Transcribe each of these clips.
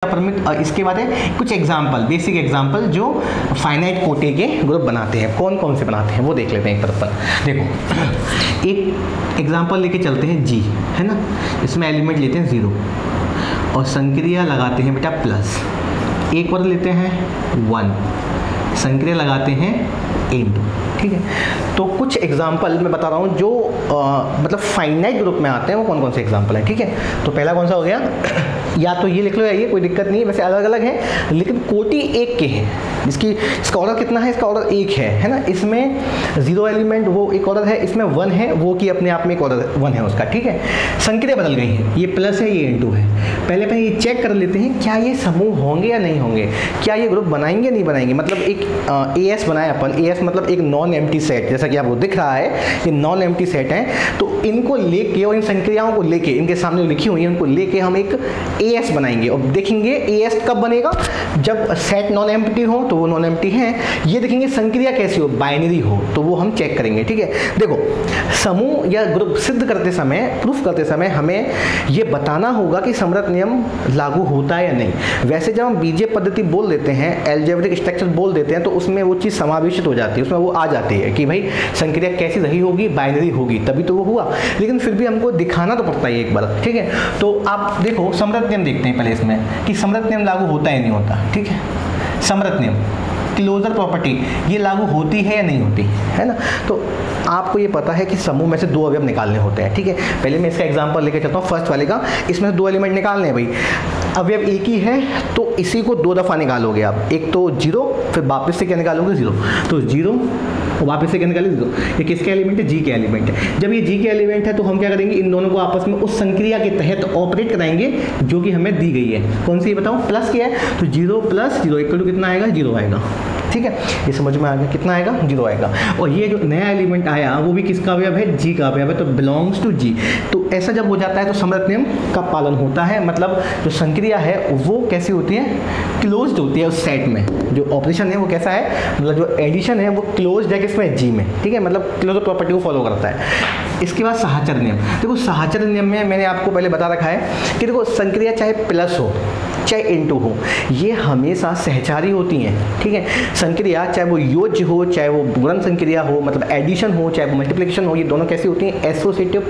Permit. और इसके बाद है कुछ एग्जाम्पल, बेसिक एग्जाम्पल जो फाइनाइट कोटि के ग्रुप बनाते हैं। कौन कौन से बनाते हैं वो देख लेते हैं एक तरफ पर। देखो एक एग्जाम्पल लेके चलते हैं जी, है ना, इसमें एलिमेंट लेते हैं 0 और संक्रिया लगाते हैं बेटा प्लस, एक पद लेते हैं 1, संक्रिया लगाते हैं इनटू, ठीक है। तो कुछ एग्जाम्पल मैं बता रहा हूँ जो मतलब फाइनाइट ग्रुप में आते हैं, वो कौन कौन से एग्जाम्पल हैं, ठीक है। तो पहला कौन सा हो गया, या तो ये लिख लो या ये, कोई दिक्कत नहीं है, वैसे अलग अलग है लेकिन कोटि एक के हैं। इसका ऑर्डर कितना है, इसका ऑर्डर 1 है ना। इसमें 0 एलिमेंट वो एक ऑर्डर है, इसमें 1 है वो कि अपने आप में एक ऑर्डर 1 है उसका, ठीक है। संक्रिया बदल गई है, ये प्लस है ये इनटू है। पहले ये चेक कर लेते हैं क्या ये समूह होंगे या नहीं होंगे, क्या ये ग्रुप बनाएंगे नहीं बनाएंगे। मतलब एक AS बनाया अपन, AS मतलब एक नॉन एम्प्टी सेट, जैसा कि आपको दिख रहा है ये नॉन एम्प्टी सेट है। तो इनको लेके और इन संक्रियाओं को लेके, इनके सामने लिखी हुई है उनको लेके हम एक AS बनाएंगे और देखेंगे AS कब बनेगा, जब सेट नॉन एम्प्टी हो तो वो नॉन एम्प्टी है। ये देखेंगे संक्रिया कैसी हो, बाइनरी हो, तो वो हम चेक करेंगे, ठीक है। देखो समूह या ग्रुप सिद्ध करते समय, प्रूफ करते समय हमें ये बताना होगा कि समरत नियम लागू होता है या नहीं। वैसे जब हम बीजीय पद्धति बोल देते हैं, अलजेब्रिक स्ट्रक्चर बोल देते हैं, तो उसमें वो चीज़ समावेशित हो जाती है, उसमें वो आ जाती है कि भाई संक्रिया कैसी रही होगी, बाइनरी होगी, तभी तो वो हुआ। लेकिन फिर भी हमको दिखाना तो पड़ता है एक बार, ठीक है। तो आप देखो समरत नियम देखते हैं पहले इसमें कि समरत नियम लागू होता है नहीं होता, ठीक है। समरत नियम, क्लोजर प्रॉपर्टी, ये लागू होती है या नहीं होती है ना। तो आपको ये पता है कि समूह में से 2 अवयव निकालने होते हैं, ठीक है। पहले मैं इसका एग्जांपल लेके चलता हूँ फर्स्ट वाले का। इसमें से 2 एलिमेंट निकालने हैं भाई, अवयव एक ही है तो इसी को 2 दफ़ा निकालोगे आप। एक तो 0, फिर वापस से क्या निकालोगे 0, तो 0 और वापस से क्या निकालेंगे 0। ये किसके एलिमेंट है, जी के एलिमेंट है। जब ये जी के एलिमेंट है तो हम क्या करेंगे, इन दोनों को आपस में उस संक्रिया के तहत ऑपरेट कराएंगे जो कि हमें दी गई है। कौन सी बताओ, प्लस की है, तो 0 + 0 इक्वल टू कितना आएगा, 0 आएगा, ठीक है। ये समझ में आ गया, कितना आएगा, 0 आएगा। और ये जो नया एलिमेंट आया वो भी किसका अवयव है, जी का अवयव है, तो बिलोंग्स टू जी। तो ऐसा जब हो जाता है तो समरत नियम का पालन होता है। मतलब जो संक्रिया है वो कैसी होती है, क्लोज्ड होती है उस सेट में। जो ऑपरेशन है वो कैसा है, मतलब जो एडिशन है वो क्लोज्ड है किसमें, जी में, ठीक है। मतलब क्लोजर प्रॉपर्टी को फॉलो करता है। इसके बाद सहचर नियम। देखो सहचर नियम में मैंने आपको पहले बता रखा है कि देखो संक्रिया चाहे प्लस हो चाहे इनटू हो, ये हमेशा सहचारी होती हैं, ठीक है। संक्रिया चाहे वो योज्य हो चाहे वो गुणन संक्रिया हो, मतलब एडिशन हो चाहे मल्टीप्लिकेशन हो, ये दोनों कैसी होती हैं, एसोसिएटिव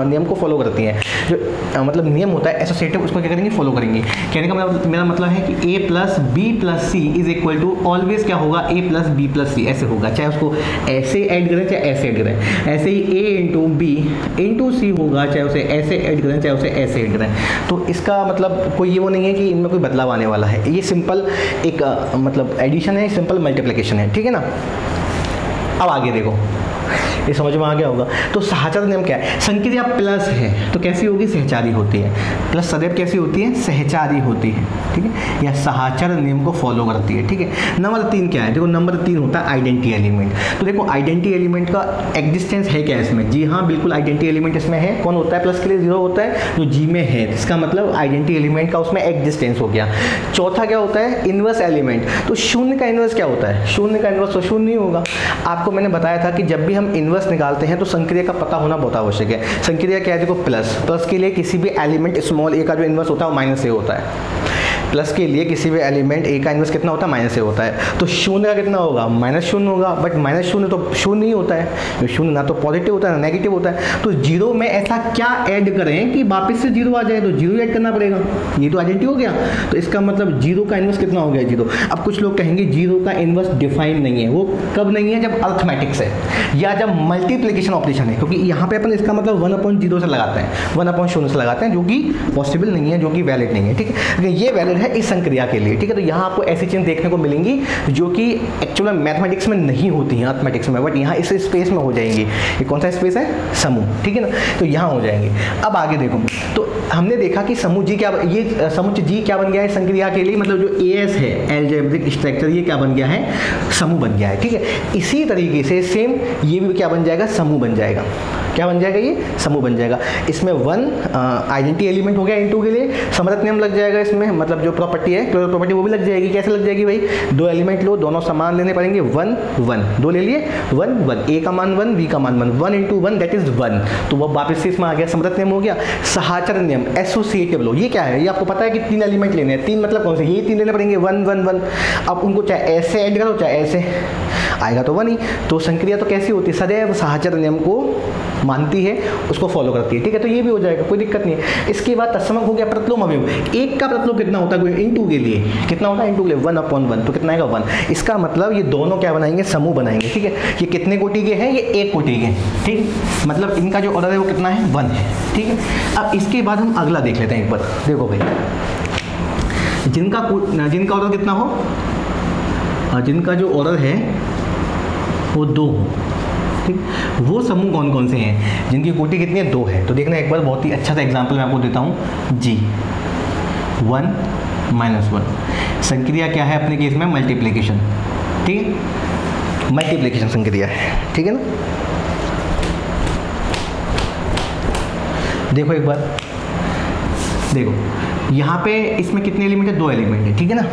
नियम को फॉलो करती हैं। जो मतलब नियम होता है एसोसिएटिव, उसको क्या करेंगे, फॉलो करेंगे। कहने का मतलब मेरा मतलब है कि A + B + C is equal to always क्या होगा, A + B + C ऐसे होगा, चाहे उसको ऐसे ऐड करें चाहे ऐसे ऐड करें। ऐसे ही A × B × C होगा, चाहे उसे ऐसे ऐड करें चाहे उसे ऐसे ऐड करें। तो इसका मतलब कोई ये वो नहीं है कि इनमें कोई बदलाव आने वाला है। ये सिंपल एक मतलब एडिशन है, सिंपल मल्टीप्लिकेशन है, ठीक है ना। अब आगे देखो, ये समझ में आ गया होगा। तो सहचर नियम क्या है, संक्रिया प्लस है तो कैसी होगी, सहचारी होती है। प्लस सदैव कैसी होती है, सहचारी होती है, ठीक है, या सहचर नियम को फॉलो करती है, ठीक है। नंबर 3 क्या है, देखो नंबर 3 होता है आइडेंटिटी एलिमेंट। तो देखो आइडेंटिटी एलिमेंट का एग्जिस्टेंस है क्या इसमें, जी हाँ बिल्कुल आइडेंटिटी एलिमेंट इसमें है। कौन होता है, प्लस के लिए 0 होता है जो जी में है, इसका मतलब आइडेंटिटी एलिमेंट का उसमें एग्जिस्टेंस हो गया। चौथा क्या होता है, इनवर्स एलिमेंट। तो शून्य का इनवर्स क्या होता है, शून्य का इनवर्स तो शून्य नहीं होगा। आपको मैंने बताया था कि जब भी हम इनवर्स निकालते हैं तो संक्रिया का पता होना बहुत आवश्यक है। संक्रिया क्या है, देखो प्लस के लिए किसी भी एलिमेंट स्मॉल a का जो इनवर्स होता है वो -a होता है। प्लस के लिए किसी भी एलिमेंट a का इनवर्स कितना होता है, -a होता है। तो शून्य का कितना होगा, -0 होगा। बट -0 तो शून्य ही होता है, शून्य ना तो पॉजिटिव होता है ना नेगेटिव होता है। तो 0 में ऐसा क्या ऐड करें कि वापस से 0 आ जाए, तो 0 ऐड करना पड़ेगा। ये तो आइडेंटिटी हो गया। तो इसका मतलब 0 का इनवर्स कितना हो गया, 0। अब कुछ लोग कहेंगे 0 का इनवर्स डिफाइन नहीं है। वो कब नहीं है, जब अर्थमेटिक्स है या जब मल्टीप्लिकेशन ऑपरेशन है, क्योंकि यहाँ पे अपन इसका मतलब 1/0 से लगाते हैं, 1/0 से लगाते हैं, जो कि पॉसिबल नहीं है, जो कि वैलिड नहीं है, ठीक है। लेकिन ये वैलिड है इस संक्रिया के लिए, ठीक है। तो यहाँ आपको ऐसी चीज़ें देखने को मिलेंगी जो कि एक्चुअल मैथमेटिक्स में नहीं होती हैं, अर्थमेटिक्स में, बट यहाँ इस स्पेस में हो जाएंगी। ये कौन सा स्पेस है, समूह, ठीक है ना। तो यहाँ हो जाएंगे। अब आगे देखो, तो हमने देखा कि समूह जी क्या, ये समूह जी क्या बन गया है संक्रिया के लिए, मतलब जो AS है अलजेब्रिक स्ट्रक्चर, ये क्या बन गया है, समूह बन गया है, ठीक है। इसी तरीके से सेम ये भी क्या बन जाएगा, समूह बन जाएगा, क्या बन जाएगा, ये समूह बन जाएगा। इसमें 1 आइडेंटिटी एलिमेंट हो गया इनटू के लिए, समरथ नियम लग जाएगा इसमें, मतलब जो प्रॉपर्टी है क्लोजर प्रॉपर्टी वो भी लग जाएगी। कैसे लग जाएगी भाई, 2 एलिमेंट लो, दोनों समान लेने पड़ेंगे, 1 1, 2 ले लिए 1 1, ए का मान 1, बी का मान 1, 1 × 1 दैट इज 1, तो वो वापस से इसमें आ गया, समरथ नियम हो गया। सहाचर नियम एसोसिएटिव लो, ये क्या है, ये आपको पता है कि 3 एलिमेंट लेने हैं, 3 मतलब कौन से, ये 3 लेने पड़ेंगे 1 1 1, अब उनको चाहे ऐसे ऐड करो चाहे ऐसे, आएगा तो 1 ही। तो संक्रिया तो कैसी होती है, सदैव सहाचर नियम को मानती है, उसको फॉलो करती है, ठीक है। तो ये भी हो जाएगा, कोई दिक्कत नहीं है। इसके बाद तत्समक हो गया प्रतिलोम अवयव, एक का प्रतिलोम कितना होता है इनटू के लिए, कितना होता है इनटू के लिए 1/1, तो कितना आएगा 1। इसका मतलब ये दोनों क्या बनाएंगे, समूह बनाएंगे, ठीक है। ये कितने कोटि के हैं, ये 1 कोटि के, ठीक, मतलब इनका जो ऑर्डर है वो कितना है 1 है, ठीक है। अब इसके बाद हम अगला देख लेते हैं एक बार, देखो भाई, जिनका ऑर्डर कितना हो, जिनका जो ऑर्डर है वो 2 हो, ठीक, वो समूह कौन कौन से हैं, जिनकी कोटि कितनी है 2 है। तो देखना एक बार, बहुत ही अच्छा सा एग्जांपल मैं आपको देता हूँ, G 1 - 1 संक्रिया क्या है अपने केस में, मल्टीप्लिकेशन, ठीक है, मल्टीप्लिकेशन संक्रिया है, ठीक है ना। देखो एक बार, देखो यहाँ पे इसमें कितने एलिमेंट है, 2 एलिमेंट है, ठीक है ना।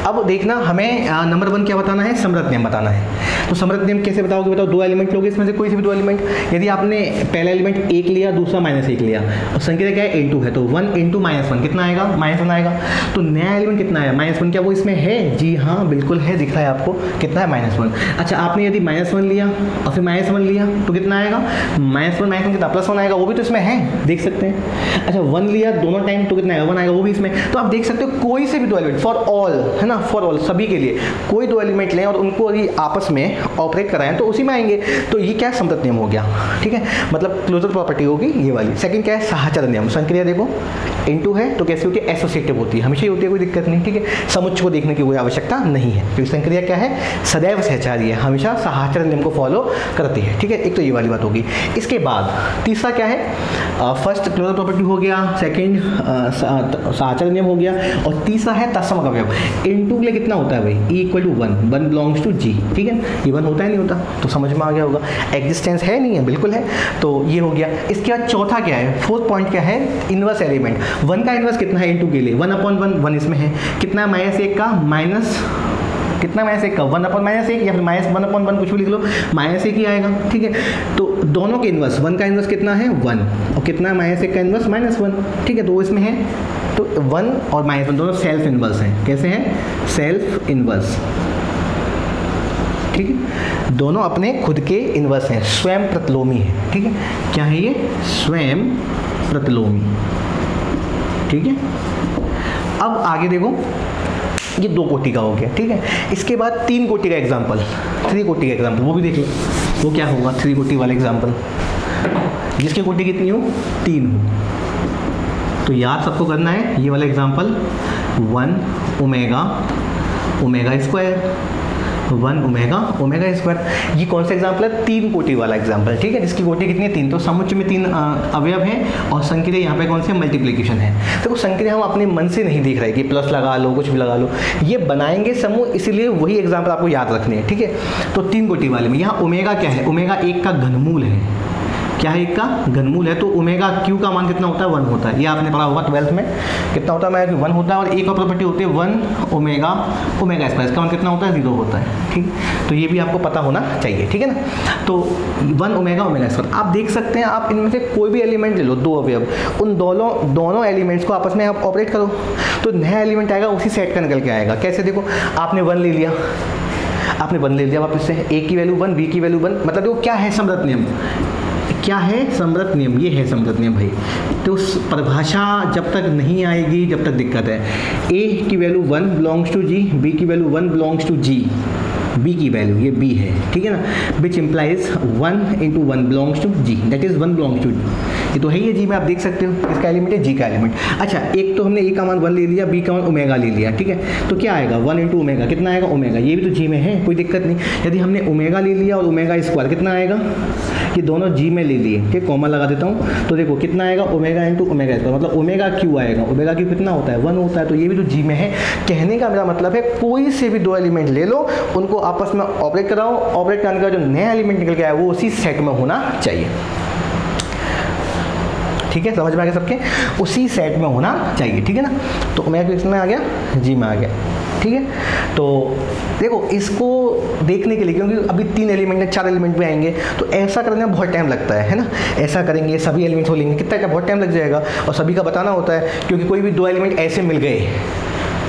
अब देखना हमें नंबर 1 क्या बताना है, समरथ नियम बताना है। तो समरथ नियम कैसे बताओगे, बताओ 2 एलिमेंट लोगे, इसमें से कोई से भी 2 एलिमेंट, यदि आपने पहला एलिमेंट 1 लिया, दूसरा -1 लिया, और संख्या क्या है इनटू है, तो 1 × -1 कितना आएगा, -1 आएगा। तो नया एलिमेंट कितना आया, -1, क्या वो इसमें है, जी हाँ बिल्कुल है, दिख रहा है आपको, कितना है -1। अच्छा आपने यदि -1 लिया और फिर -1 लिया तो कितना आएगा, -1 कितना +1 आएगा, वो भी तो इसमें है, देख सकते हैं। अच्छा 1 लिया दोनों टाइम तो कितना आएगा, 1 आएगा, वो भी इसमें। तो आप देख सकते हो कोई से भी 2 एलिमेंट, फॉर ऑल है ना, फॉर ऑल सभी के लिए कोई 2 एलिमेंट लें और उनको यदि आपस में ऑपरेट कराएं तो उसी में आएंगे। तो ये क्या समरथ नियम हो गया, ठीक है, मतलब क्लोजर प्रॉपर्टी होगी ये वाली। सेकंड क्या है, सहाचर नियम, संक्रिया देखो इनटू है तो कैसी होती है, एसोसिएटिव होती है, हमेशा ही होती है, कोई दिक्कत नहीं, ठीक है। समुच्चय को देखने की कोई आवश्यकता नहीं है, क्योंकि संक्रिया क्या है, सदैव सहचारी है, हमेशा सहाचर नियम को फॉलो करती है, ठीक है। एक तो ये वाली बात होगी। इसके बाद तीसरा क्या है, फर्स्ट क्लोजर प्रॉपर्टी हो गया, सेकंड सहाचर नियम हो गया, और तीसरा है तत्समक अवयव। इनटू के लिए कितना होता है भाई, E = 1 बिलोंग्स टू G, ठीक है। ये 1 होता है नहीं होता, तो समझ में आ गया होगा, एग्जिस्टेंस है नहीं है, बिल्कुल है, तो ये हो गया। इसके बाद चौथा क्या है, 4th पॉइंट क्या है, इनवर्स एलिमेंट। 1 का इनवर्स कितना है इनटू के लिए, 1/1, 1 इसमें है, कितना है -1 का माइनस, कितना -1 का 1/-1 या फिर -1/1 कुछ भी लिख लो, -1 ही आएगा, ठीक है। तो दोनों के इनवर्स, 1 का इनवर्स कितना है 1, और कितना है -1 का इनवर्स -1, ठीक है। तो इसमें है, तो 1 और -1 दोनों सेल्फ इनवर्स हैं, कैसे हैं, सेल्फ इनवर्स, ठीक है, दोनों अपने खुद के इनवर्स हैं, स्वयं प्रतिलोमी है, ठीक है। क्या है ये, स्वयं प्रतिलोमी, ठीक है। अब आगे देखो, ये 2 कोटि का हो गया, ठीक है। इसके बाद 3 कोटि का एग्जाम्पल, 3 कोटि का एग्जाम्पल, वो भी देख लो, वो क्या होगा 3 कोटि वाला एग्जाम्पल, जिसकी कोटि कितनी हो, 3 हो। तो याद सबको करना है ये वाला example, 1 omega square, 1 omega square. ये कौन सा एग्जाम्पल है, 3 कोटि वाला एग्जाम्पल, ठीक है, जिसकी कोटि कितनी है 3। तो समुच्चय में 3 अवयव हैं, और संक्रिया यहाँ पे कौन से, मल्टीप्लिकेशन है। देखो संक्रिया हम अपने मन से नहीं देख रहे कि प्लस लगा लो, कुछ भी लगा लो, ये बनाएंगे समूह, इसलिए वही एग्जाम्पल आपको याद रखने हैं, ठीक है। तो 3 कोटि वाले में यहाँ ओमेगा क्या है, ओमेगा 1 का घनमूल है, क्या है, 1 का घनमूल है। तो ओमेगा क्यू का मान कितना होता है, 1 होता है, ये आपने पढ़ा होगा 12th में, कितना होता है, 1 होता है। और एक और प्रॉपर्टी होती है 1 ओमेगा स्क्वायर, इसका मान कितना होता है, 0 होता है, ठीक। तो ये भी आपको पता होना चाहिए, ठीक है ना। तो 1 ओमेगा स्क्वायर, आप देख सकते हैं, आप इनमें से कोई भी एलिमेंट ले लो, 2 अवयव, उन दोनों एलिमेंट्स को आपस में आप ऑपरेट करो, तो नया एलिमेंट आएगा, उसी सेट का निकल के आएगा। कैसे, देखो आपने 1 ले लिया, वापस से A की वैल्यू 1, B की वैल्यू 1, मतलब देखो क्या है समरथ नियम, क्या है समरथ नियम, ये है समरथ नियम भाई। तो परिभाषा जब तक नहीं आएगी जब तक दिक्कत है। A की value 1 belongs to G, B की value 1 belongs to G, B की वैल्यू ये B है, ठीक है ना, which implies 1 × 1 belongs to G, that is 1 belongs to G। ये तो है ही है G में, आप देख सकते हो, इसका एलिमेंट है G का एलिमेंट। अच्छा एक तो हमने A का मान 1 ले लिया, B का मान ओमेगा ले लिया, ठीक है। तो क्या आएगा 1 × ओमेगा, कितना आएगा ओमेगा, ये भी तो G में है, कोई दिक्कत नहीं। यदि हमने ओमेगा ले लिया और ओमेगा स्क्वायर, कितना आएगा, ये दोनों G में ले लिए, ठीक, कॉमा लगा देता हूँ। तो देखो कितना आएगा, ओमेगा × ओमेगा स्क्वायर, मतलब ओमेगा क्यू आएगा, ओमेगा क्यू कितना होता है 1 होता है, तो ये भी तो G में है। कहने का मेरा मतलब है कोई से भी 2 एलिमेंट ले लो, उनको आपस में ऑपरेट कराओ, ऑपरेट करने का जो नया एलिमेंट निकल के आया वो उसी सेट में होना चाहिए। ठीक है, समझ में आ गया सबके, उसी सेट में होना चाहिए, ठीक है ना। तो ओमेगा किसमें आ गया, जी में आ गया, ठीक है। तो देखो इसको देखने के लिए, क्योंकि अभी 3 एलिमेंट है, 4 एलिमेंट में आएंगे, तो ऐसा करने में बहुत टाइम लगता है ना। ऐसा करेंगे, सभी एलिमेंट्स को लेंगे, कितना क्या बहुत टाइम लग जाएगा, और सभी का बताना होता है, क्योंकि कोई भी 2 एलिमेंट ऐसे मिल गए,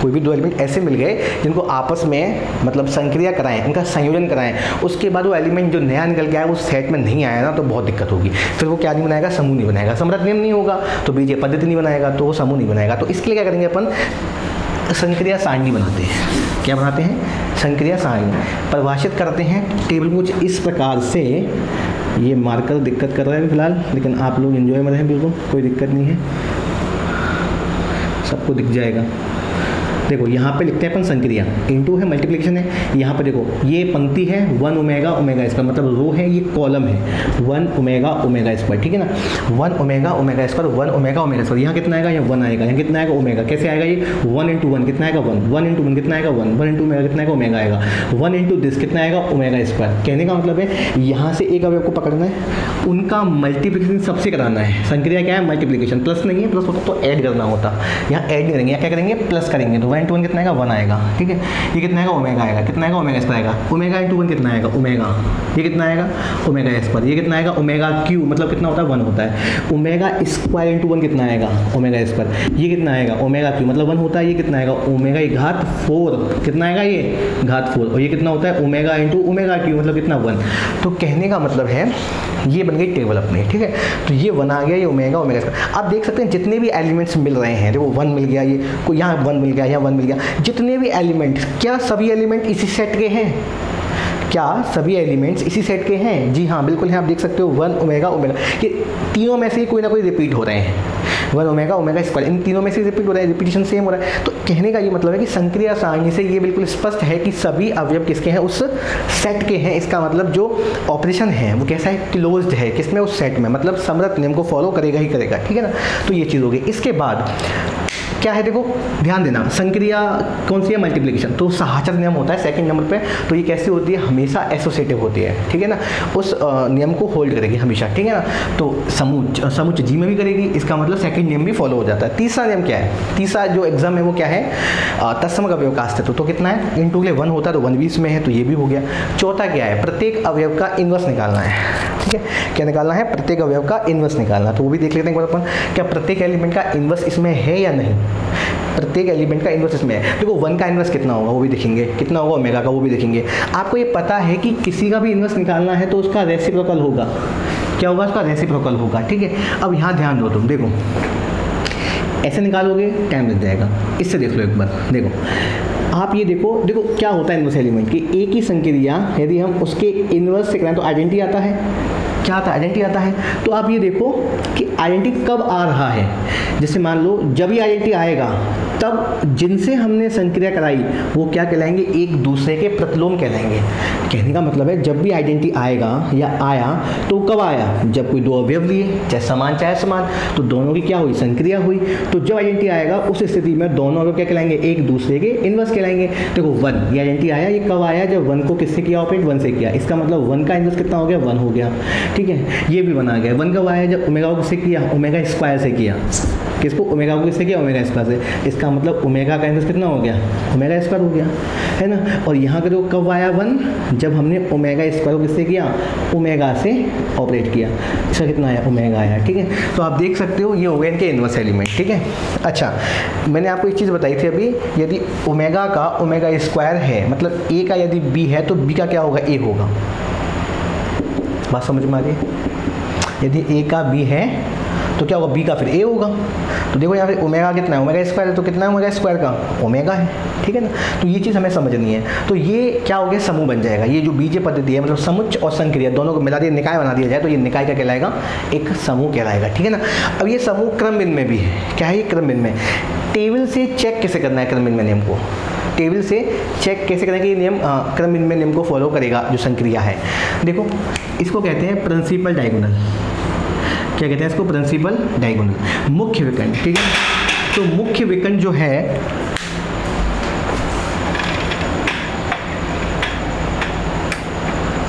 कोई भी 2 एलिमेंट ऐसे मिल गए जिनको आपस में मतलब संक्रिया कराएं, उनका संयोजन कराएं, उसके बाद वो एलिमेंट जो नया निकल के आया उस सेट में नहीं आया ना, तो बहुत दिक्कत होगी। फिर वो क्या नहीं बनाएगा, समूह नहीं बनाएगा, समृद्ध नियम नहीं होगा, तो बीजीय पद्धति नहीं बनाएगा, तो वो समूह नहीं बनाएगा। तो इसके लिए क्या करेंगे अपन, संक्रिया सारणी बनाते हैं। क्या बनाते हैं, संक्रिया सारणी परिभाषित करते हैं। टेबल कुछ इस प्रकार से, ये मार्कर दिक्कत कर रहा है फिलहाल, लेकिन आप लोग एंजॉय में रहें, बिल्कुल कोई दिक्कत नहीं है, सबको दिख जाएगा। देखो यहाँ पे लिखते हैं अपन संक्रिया, इनटू है, मल्टीप्लिकेशन है। यहाँ पे देखो ये पंक्ति है 1 ओमेगा ओमेगा स्क्वायर, मतलब रो है, ये कॉलम है 1 ओमेगा ओमेगा स्क्वायर, ठीक है ना। 1 omega omega square, 1 omega omega square, यहाँ कितना आएगा, यहाँ 1 आएगा, यहाँ कितना आएगा, ओमेगा। कैसे आएगा ये, 1 इंटू 1 कितना आएगा 1, 1 इंटू 1 कितना आएगा 1, 1 इंटू ओमेगा कितना आएगा, ओमेगा आएगा, 1 इंटू दिस कितना आएगा, ओमेगा स्क्वायर। कहने का मतलब है यहाँ से एक अवयव को पकड़ना है, उनका मल्टीप्लिकेशन सबसे कराना है। संक्रिया क्या है, मल्टीप्लिकेशन, प्लस नहीं है, प्लस होता तो ऐड करना होता, यहाँ ऐड नहीं करेंगे, यहाँ क्या करेंगे, प्लस करेंगे, तो 1 इंटू 1 कितना आएगा, 1 आएगा, ठीक है। ये कितना आएगा, ओमेगा आएगा, कितना आएगा, ओमेगा स्क्वायर आएगा, ओमेगा इंटू 1 कितना आएगा, ओमेगा, ये कितना आएगा, ओमेगा स्क्वायर, ये कितना आएगा, ओमेगा क्यू, मतलब कितना होता है, 1 होता है। ओमेगा स्क्वायर इंटू 1 कितना आएगा, ओमेगा स्क्वायर, ये कितना आएगा, ओमेगा क्यू, मतलब 1 होता है, ये कितना आएगा, ओमेगा की घात 4, कितना आएगा, ये घात 4, और ये कितना होता है, ओमेगा इंटू ओमेगा क्यू, मतलब कितना 1। तो कहने का मतलब है ये बन गई टेबल अपनी, ठीक है। तो ये 1 आ गया, ये ओमेगा ओमेगा स्क्वायर। आप देख सकते हैं जितने भी एलिमेंट्स मिल रहे हैं, देखो 1 मिल गया, ये कोई यहाँ 1 मिल गया, यहाँ 1 मिल गया, जितने भी एलिमेंट, क्या सभी एलिमेंट इसी सेट के हैं, क्या सभी एलिमेंट्स इसी सेट के हैं, जी हाँ बिल्कुल है। आप देख सकते हो 1 ओमेगा ओमेगा, ये तीनों में से कोई ना कोई रिपीट हो रहे हैं, 1 ओमेगा ओमेगा स्क्वायर, इन तीनों में से रिपीट हो रहा है, रिपीटिशन सेम हो रहा है। तो कहने का ये मतलब है कि संक्रिया सारणी से ये बिल्कुल स्पष्ट है कि सभी अवयव किसके हैं, उस सेट के हैं। इसका मतलब जो ऑपरेशन है वो कैसा है, क्लोज्ड है, किसमें, उस सेट में, मतलब समृद्ध नियम को फॉलो करेगा ही करेगा, ठीक है ना। तो ये चीज़ होगी। इसके बाद क्या है, देखो ध्यान देना, संक्रिया कौन सी है, मल्टीप्लिकेशन, तो सहाचर नियम होता है सेकंड नंबर पे। तो ये कैसी होती है, हमेशा एसोसिएटिव होती है, ठीक है ना, उस नियम को होल्ड करेगी हमेशा, ठीक है ना। तो समुच्चय जी में भी करेगी, इसका मतलब सेकंड नियम भी फॉलो हो जाता है। तीसरा नियम क्या है, तीसरा जो एग्जाम है वो क्या है, तत्सम अवयव का अस्तित्व, तो कितना है, इनटू के लिए 1 होता है, तो 1 भी इसमें है, तो ये भी हो गया। चौथा क्या है, प्रत्येक अवयव का इनवर्स निकालना है, ठीक है। क्या निकालना है, प्रत्येक अवयव का इनवर्स निकालना, तो वो भी देख लेते हैं अपन, क्या प्रत्येक एलिमेंट का इनवर्स इसमें है या नहीं। प्रत्येक एलिमेंट का इनवर्स इसमें है। देखो 1 का इनवर्स कितना होगा वो भी देखेंगे, कितना होगा ओमेगा का वो भी देखेंगे। आपको ये पता है कि किसी का भी इनवर्स निकालना है तो उसका रेसिप्रोकल होगा, क्या होगा, उसका रेसिप्रोकल होगा, ठीक है। अब यहाँ ध्यान दो, तुम देखो ऐसे निकालोगे टाइम लग जाएगा, इससे देख लो एक बार, देखो आप ये देखो क्या होता है इनवर्स एलिमेंट की, एक ही संक्रिया यदि हम उसके इनवर्स से कराएं तो आइडेंटिटी आता है, क्या आता है, आइडेंटिटी आता है। तो आप ये देखो कि आइडेंटिटी कब आ रहा है, जैसे मान लो जब ये आइडेंटिटी आएगा तब जिनसे हमने संक्रिया कराई वो क्या कहलाएंगे, एक दूसरे के प्रतिलोम कहलाएंगे। कहने का मतलब है जब भी आइडेंटिटी आएगा या आया तो कब आया, जब कोई 2 अवयव लिए, चाहे समान चाहे समान, तो दोनों की क्या हुई, संक्रिया हुई। तो जब आइडेंटिटी आएगा उस स्थिति में दोनों अवयव क्या कहलाएंगे, एक दूसरे के इनवर्स कहलाएंगे। देखो 1 ये आइडेंटिटी आया, ये कब आया, जब 1 को किससे किया ऑपरेट, 1 से किया, इसका मतलब 1 का इनवर्स कितना हो गया, 1 हो गया, ठीक है। ये भी बना गया, 1 कब आया, जब ओमेगा को किससे किया, ओमेगा स्क्वायर से किया, किसको, ओमेगा को किससे किया, ओमेगा स्क्वायर से, इसका मतलब ओमेगा का इनवर्स कितना हो गया, ओमेगा स्क्वायर हो गया, है ना। और यहाँ के देखो कब आया 1, जब हमने ओमेगा स्क्वायर को किससे किया, ओमेगा से ऑपरेट किया, इसका कितना आया, ओमेगा आया, ठीक है। तो आप देख सकते हो ये हो गए इनके इनवर्स एलिमेंट, ठीक है। अच्छा मैंने आपको एक चीज़ बताई थी अभी, यदि ओमेगा का ओमेगा स्क्वायर है, मतलब ए का यदि बी है तो बी का क्या होगा, ए होगा। बात समझ में आ रही है, यदि ए का बी है तो क्या होगा, बी का फिर ए होगा। तो देखो यहाँ पे ओमेगा कितना है, ओमेगा स्क्वायर है, तो कितना है ओमेगा स्क्वायर का, ओमेगा है, ठीक है ना। तो ये चीज़ हमें समझनी है। तो ये क्या हो गया, समूह बन जाएगा। ये जो बीजीय पद्धति है, मतलब समुच्चय और संक्रिया दोनों को मिला दिया, निकाय बना दिया जाए तो ये निकाय का कहलाएगा, एक समूह कहलाएगा, ठीक है ना। अब ये समूह क्रमबिन में भी है, क्या है ये क्रमबिन में। टेबल से चेक कैसे करना है क्रमबिन में नियम को, टेबल से चेक कैसे करें कि ये नियम क्रमबिन में नियम को फॉलो करेगा जो संक्रिया है। देखो इसको कहते हैं प्रिंसिपल डायगोनल, क्या कहते हैं इसको, प्रिंसिपल डायगोनल, मुख्य विकर्ण, ठीक है। तो मुख्य विकर्ण जो है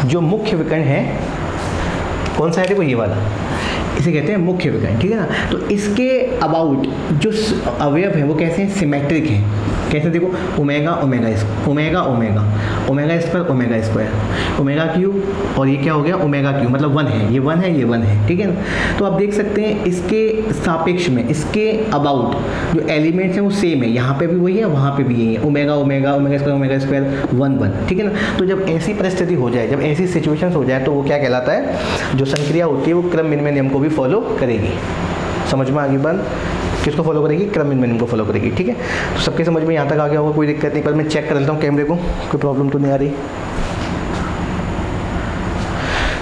जो मुख्य विकर्ण है कौन सा है, देखो ये वाला, इसे कहते हैं मुख्य विकर्ण, ठीक है ना। तो इसके अबाउट जो अवयव हैं वो कैसे हैं, सिमेट्रिक हैं। कैसे, देखो omega omega omega omega omega square omega square omega cube, और ये क्या हो गया ओमेगा क्यू, मतलब 1 है, ये 1 है, ये 1 है, ठीक है ना। तो आप देख सकते हैं इसके सापेक्ष में, इसके अबाउट जो एलिमेंट्स हैं वो सेम है, यहाँ पे भी वही है, वहाँ पे भी यही है, ओमेगा ओमेगा ओमेगा स्क्वायर 1 1, ठीक है ना। तो जब ऐसी परिस्थिति हो जाए, जब ऐसी सिचुएशंस हो जाए, तो वो क्या कहलाता है, जो संक्रिया होती है वो क्रम विनिमय नियम को भी फॉलो करेगी। समझ में आगे बात, किसको फॉलो करेगी, क्रम विनिमय नियम को फॉलो करेगी, ठीक है। तो सबके समझ में यहाँ तक आ गया होगा, कोई दिक्कत नहीं। पर मैं चेक कर लेता हूँ कैमरे को, कोई प्रॉब्लम तो नहीं आ रही।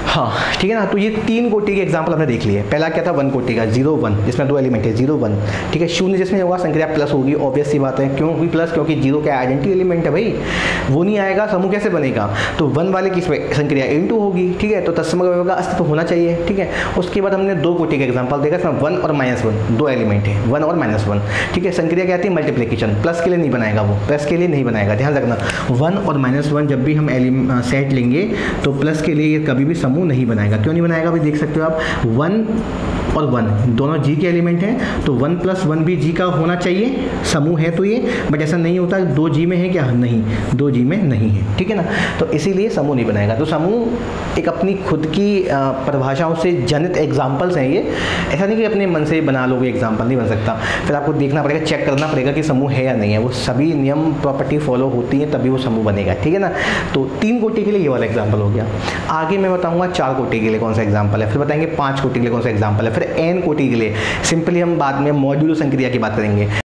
हाँ ठीक है ना। तो ये 3 कोटि के एग्जाम्पल हमने देख लिए। पहला क्या था 1 कोटि का 0 1, जिसमें 2 एलिमेंट है 0 1, ठीक है। 0 जिसमें होगा संक्रिया प्लस होगी, ऑब्वियस सी बात है। क्यों हुई प्लस, क्योंकि 0 का आइडेंटिटी एलिमेंट है भाई, वो नहीं आएगा समूह कैसे बनेगा। तो 1 वाले की इसमें संक्रिया × होगी, ठीक है। तो तत्समक अवयव का अस्तित्व होना चाहिए, ठीक है। उसके बाद हमने 2 कोटि का एग्जाम्पल देखा, इसमें 1 और -1 2 एलिमेंट है, 1 और -1, ठीक है। संक्रिया क्या आती है मल्टीप्लिकेशन, प्लस के लिए नहीं बनाएगा, वो प्लस के लिए नहीं बनाएगा, ध्यान रखना। 1 और -1 जब भी हम सेट लेंगे तो प्लस के लिए ये कभी भी समूह नहीं बनाएगा। क्यों नहीं बनाएगा भी, देख सकते हो आप, 1 और 1 दोनों जी के एलिमेंट हैं, तो 1 + 1 भी जी का होना चाहिए, समूह है तो ये, बट ऐसा नहीं होता 2 जी में है क्या, नहीं 2 जी में नहीं है, ठीक है ना। तो इसीलिए समूह नहीं बनाएगा। तो समूह एक अपनी खुद की परिभाषाओं से जनित एग्जाम्पल्स हैं ये, ऐसा नहीं कि अपने मन से बना लोगे एग्जाम्पल, नहीं बन सकता। फिर आपको देखना पड़ेगा, चेक करना पड़ेगा कि समूह है या नहीं है, वो सभी नियम प्रॉपर्टी फॉलो होती है तभी वो समूह बनेगा, ठीक है ना। तो 3 कोटि के लिए ये वाला एग्जाम्पल हो गया। आगे मैं बताऊंगा 4 कोटि के लिए कौन सा एग्जाम्पल है, फिर बताएंगे 5 कोटि के लिए कौन सा एग्जाम्पल है, फिर n कोटि के लिए सिंपली हम बाद में मॉड्यूलो संक्रिया की बात करेंगे।